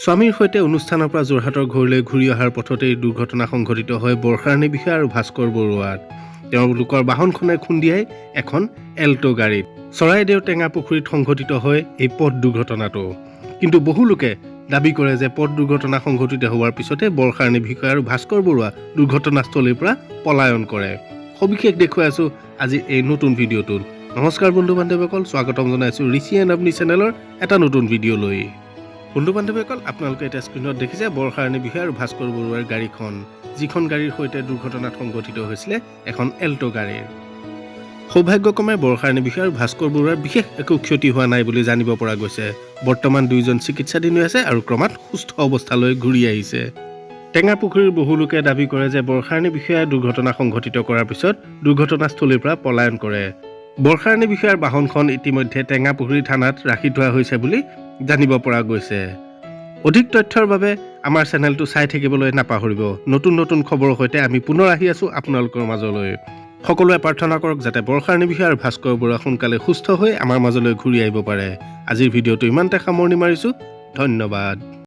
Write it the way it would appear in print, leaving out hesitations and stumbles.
স্বামীৰ সৈতে অনুষ্ঠানৰ পৰা যোৰহাটৰ ঘৰলৈ ঘূৰি অহাৰ পথতেই দুৰ্ঘটনা সংঘটিত হয় বৰষাৰাণী বিষয়া আৰু ভাস্কৰ বৰুৱাৰ। তেওঁলোকৰ বাহনখনে খুন্দিয়াই এখন এল্টো গাড়ীত। চৰাইদেউ টেঙা পুখুৰীত সংঘটিত হয় এই পথ দুৰ্ঘটনাটো। কিন্তু বহু লোকে দাবী কৰে যে পথ দুৰ্ঘটনা সংঘটিত হোৱাৰ পিছতে বৰষাৰাণী বিষয়া আৰু ভাস্কৰ বৰুৱা দুৰ্ঘটনাস্থলীৰ পৰা পলায়ন কৰে। সবিশেষ দেখুৱাই আছো আজি এই নতুন ভিডিঅ'টোত। নমস্কাৰ বন্ধু বান্ধৱীসকল, স্বাগতম জনাইছো ঋষি এণ্ড আপনি চেনেলৰ এটা নতুন ভিডিঅ' লৈ। বন্ধু বান্ধৱীসকল, আপোনালোকে এতিয়া স্ক্ৰীণত দেখিছে বৰষাৰাণী বিষয়া আৰু ভাস্কৰ বৰুৱাৰ গাড়ীখন, যিখন গাড়ীৰ সৈতে দুৰ্ঘটনাত সংঘটিত হৈছিলে এখন এল্টো গাড়ীৰ। সৌভাগ্যক্ৰমে বৰষাৰাণী বিষয়া আৰু ভাস্কৰ বৰুৱাৰ বিশেষ একো ক্ষতি হোৱা নাই বুলি জানিব পৰা গৈছে। বৰ্তমান দুয়োজন চিকিৎসাধীন হৈ আছে আৰু ক্ৰমাৎ সুস্থ অৱস্থালৈ ঘূৰি আহিছে। টেঙাপুখুৰীৰ বহু লোকে দাবী কৰে যে বৰষাৰাণী বিষয়াই দুৰ্ঘটনা সংঘটিত কৰাৰ পিছত দুৰ্ঘটনাস্থলীৰ পৰা পলায়ন কৰে। বৰষাৰাণী বিষয়াৰ বাহনখন ইতিমধ্যে টেঙাপুখুৰী থানাত ৰাখি থোৱা হৈছে বুলি জানিব পৰা গৈছে। অধিক তথ্যৰ বাবে আমাৰ চেনেলটো চাই থাকিবলৈ নাপাহৰিব। নতুন নতুন খবৰৰ সৈতে আমি পুনৰ আহি আছো আপোনালোকৰ মাজলৈ। সকলোৱে প্ৰাৰ্থনা কৰক যাতে বৰষাৰাণী বিষয়া আৰু ভাস্কৰ বৰুৱা সোনকালে সুস্থ হৈ আমাৰ মাজলৈ ঘূৰি আহিব পাৰে। আজিৰ ভিডিঅ'টো ইমানতে সামৰণি মাৰিছো। ধন্যবাদ।